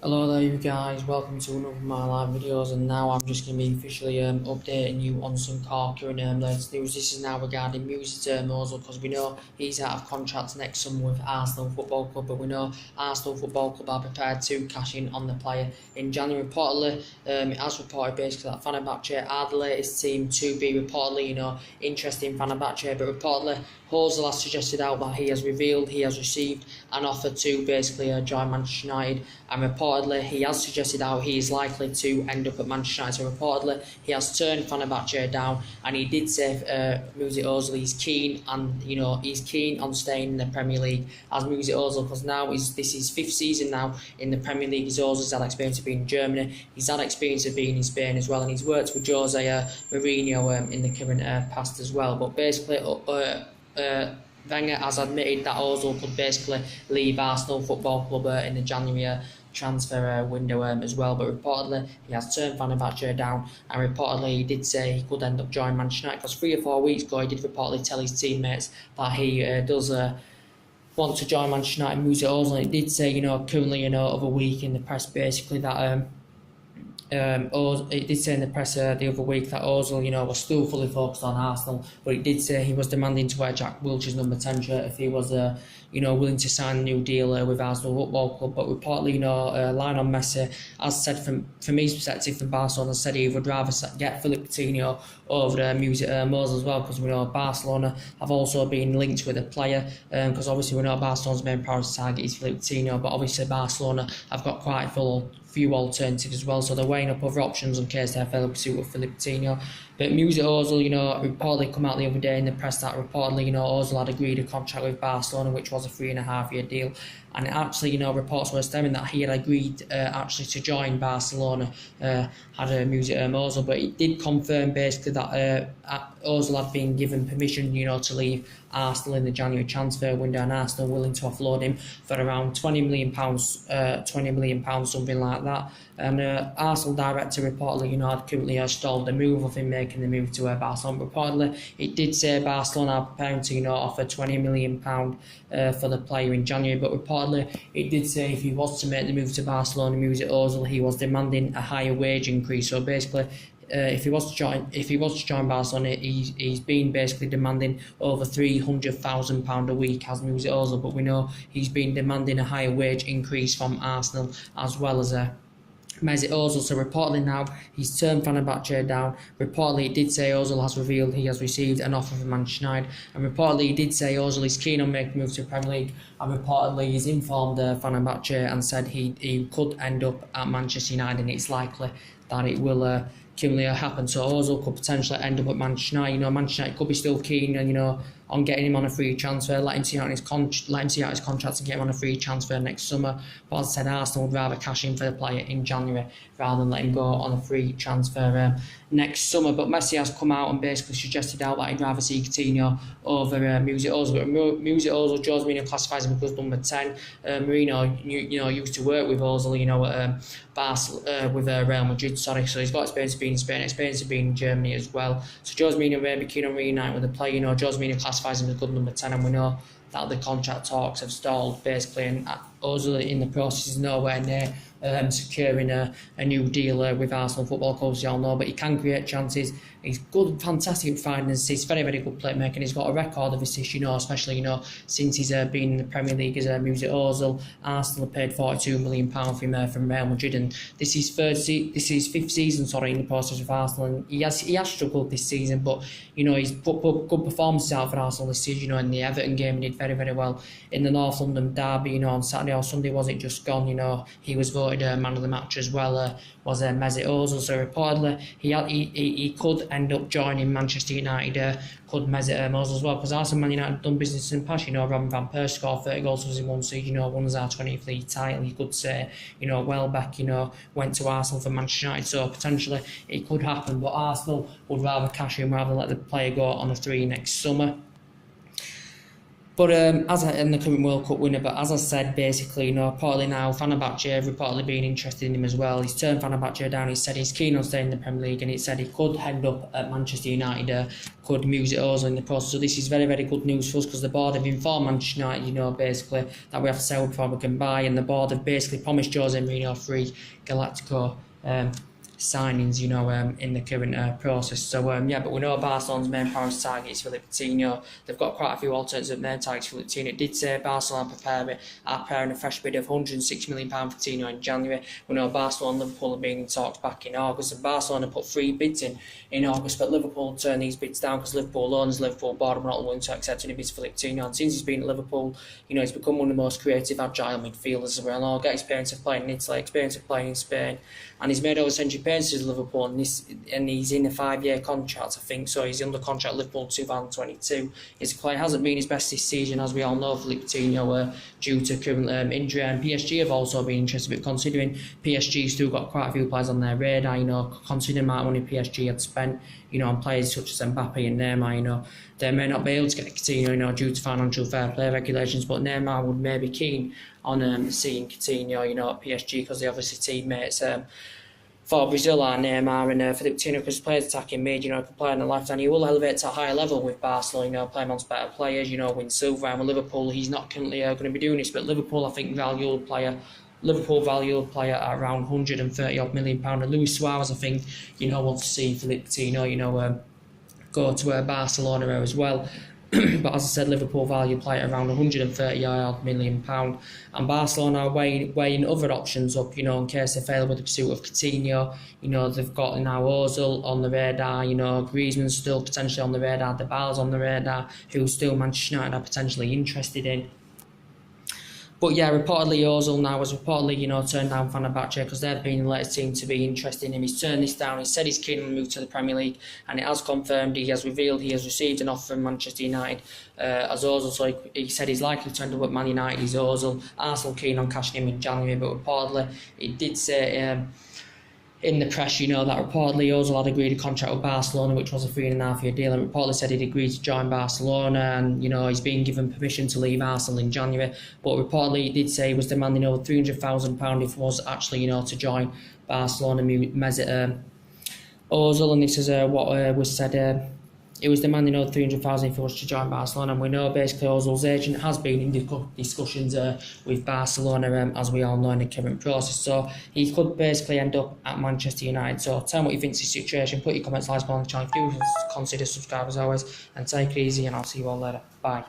Hello there you guys, welcome to another of my live videos, and now I'm just going to be officially updating you on some Corker and latest news. This is now regarding Mesut Ozil, because we know he's out of contract next summer with Arsenal Football Club, but we know Arsenal Football Club are prepared to cash in on the player in January. Reportedly, it has reported basically that fenerbache are the latest team to be reportedly, interested in fenerbache, but reportedly Ozil has suggested out that he has received an offer to basically join Manchester United, and reportedly he has suggested how he is likely to end up at Manchester United. So reportedly he has turned fenerbache down, and he did say Mesut Ozil is keen, and he's keen on staying in the Premier League as Mesut Ozil, because now this is fifth season now in the Premier League. Ozil's had experience of being in Germany, he's had experience of being in Spain as well, and he's worked with Jose Mourinho in the current past as well. But basically Wenger has admitted that Ozil could basically leave Arsenal Football Club in the January transfer window as well, but reportedly he has turned fenerbache down, and reportedly he did say he could end up joining Manchester United, because 3 or 4 weeks ago he did reportedly tell his teammates that he does want to join Manchester United. Mesut Ozil, and he did say currently of a week in the press basically that it did say in the press the other week that Ozil, was still fully focused on Arsenal, but it did say he was demanding to wear Jack Wilshere's number 10 shirt if he was, willing to sign a new deal with Arsenal Football Club. But reportedly, Lionel Messi has said from his perspective, from Barcelona, said he would rather get Philippe Coutinho over Mesut Ozil as well, because we know Barcelona have also been linked with a player, because obviously we know Barcelona's main priority target is Philippe Coutinho, but obviously Barcelona have got quite a few alternatives as well, so they're weighing up other options in case they fail to pursue with Philippe Coutinho. But Mesut Ozil, reportedly come out the other day in the press that reportedly, Ozil had agreed a contract with Barcelona, which was a 3.5-year deal, and actually, reports were stemming that he had agreed actually to join Barcelona, had Mesut Ozil, but it did confirm basically that Ozil had been given permission, to leave Arsenal in the January transfer window, and Arsenal willing to offload him for around £20 million, something like that. And Arsenal director reportedly, had currently stalled the move of him making the move to Barcelona. Reportedly, it did say Barcelona are preparing to, offer £20 million for the player in January, but reportedly it did say if he was to make the move to Barcelona, Mesut Ozil, he was demanding a higher wage increase. So basically, if he was to join Barcelona, he's been basically demanding over £300,000 a week as Mesut Ozil, but we know he's been demanding a higher wage increase from Arsenal as well as Mesut Ozil. So reportedly now he's turned fenerbache down. Reportedly it did say Ozil has revealed he has received an offer from Manchester United, and reportedly he did say Ozil is keen on making a move to the Premier League, and reportedly he's informed fenerbache and said he could end up at Manchester United, and it's likely that it will currently happen. So Ozil could potentially end up at Manchester United. Manchester United could be still keen and on getting him on a free transfer, let him see out his contract and get him on a free transfer next summer. But as I said, Arsenal would rather cash in for the player in January rather than let him go on a free transfer next summer. But Messi has come out and basically suggested out that he'd rather see Coutinho over Mesut Ozil. But Mesut Ozil, Jose Mourinho classifies him as number 10. Mourinho, used to work with Ozil, with Real Madrid, so he's got experience of being in Spain, experience of being in Germany as well. So Jose Mourinho may be keen on reuniting with the player. Jose Mourinho classifies him as good number 10, and we know that the contract talks have stalled basically, and Ozil in the process is nowhere near securing a new deal with Arsenal Football Club, as you all know, but he can create chances. He's good, fantastic at finding assists, very, very good playmaker, and he's got a record of assists, especially, since he's been in the Premier League as Mesut Ozil. Arsenal have paid £42 million from Real Madrid, and this is fifth season, in the process of Arsenal, and he has struggled this season, but, he's put good performances out for Arsenal this season, in the Everton game he did very, very well. In the North London derby, on Saturday or Sunday, wasn't just gone, he was voted man of the match as well, was Mesut Ozil. So reportedly he could end up joining Manchester United, could Mesut Ozil as well, because Arsenal Man United have done business in the past. Robin van Persie scored 30 goals in one season, won his R20 league title. You could say, Welbeck, went to Arsenal for Manchester United, so potentially it could happen, but Arsenal would rather cash in rather than let the player go on a free next summer. But in the current World Cup winner, but as I said, basically, you know, reportedly now, Fenerbahce have reportedly been interested in him as well. He's turned Fenerbahce down. He said he's keen on staying in the Premier League, and he said he could end up at Manchester United, could Mesut Ozil in the process. So this is very, very good news for us, because the board have informed Manchester United, you know, basically that we have to sell before we can buy, and the board have basically promised Jose Mourinho free Galactico signings, you know, in the current process. So yeah, but we know Barcelona's main priority target is Philippe Coutinho. They've got quite a few alternative main targets for Philippe Coutinho. It did say Barcelona are preparing a fresh bid of £106 million for Coutinho in January. We know Barcelona and Liverpool have been in talks back in August, and Barcelona put 3 bids in August, but Liverpool turned these bids down because Liverpool owns Liverpool board were not willing to accept any bids for Philippe Coutinho. And since he's been at Liverpool, you know, he's become one of the most creative, agile midfielders as well. Got experience of playing in Italy, experience of playing in Spain, and he's made over 100 appearances at Liverpool, and he's in a 5-year contract, I think. So he's under contract at Liverpool 2022. His play hasn't been his best this season, as we all know. Philippe Coutinho due to current injury, and PSG have also been interested, but considering PSG still got quite a few players on their radar, you know, considering the amount of money PSG had spent, you know, on players such as Mbappe and Neymar, you know, they may not be able to get Coutinho, you know, due to financial fair play regulations, but Neymar would maybe be keen on seeing Coutinho, you know, at PSG, because they're obviously teammates. For Brazil are Neymar and Philippe Coutinho, because players attacking mid, you know, can play on the left, and he will elevate to a higher level with Barcelona, you know, play amongst better players, you know, win silver. And with Liverpool, he's not currently going to be doing this, but Liverpool, I think, Liverpool value player at around £130 million, and Luis Suarez, I think, you know, wants to see Philippe Coutinho, you know, go to Barcelona as well. But as I said, Liverpool value player around £130 million, and Barcelona are weighing other options up, you know, in case they fail with the pursuit of Coutinho. You know, they've got now Ozil on the radar, you know, Griezmann's still potentially on the radar, Dybal's on the radar, who still Manchester United are potentially interested in. But yeah, reportedly Ozil now has reportedly, you know, turned down Fenerbahce because they've been the latest team to be interested in him. He's turned this down. He said he's keen on move to the Premier League, and it has confirmed. He has revealed he has received an offer from Manchester United as Ozil. So he said he's likely to end up at Man United. He's Ozil. Arsenal keen on cashing him in January, but reportedly it did say in the press, you know, that reportedly Ozil had agreed a contract with Barcelona, which was a 3.5-year deal, and reportedly said he'd agreed to join Barcelona, and, you know, he's been given permission to leave Arsenal in January, but reportedly he did say he was demanding over £300,000 if he was actually, you know, to join Barcelona. Ozil, and this is what was said, he was demanding over £300,000 if he was to join Barcelona, and we know basically Ozil's agent has been in discussions with Barcelona, as we all know, in the current process. So he could basically end up at Manchester United. So tell me what you think of the situation. Put your comments, like, on the channel. If you do, consider subscribe as always, and take it easy, and I'll see you all later. Bye.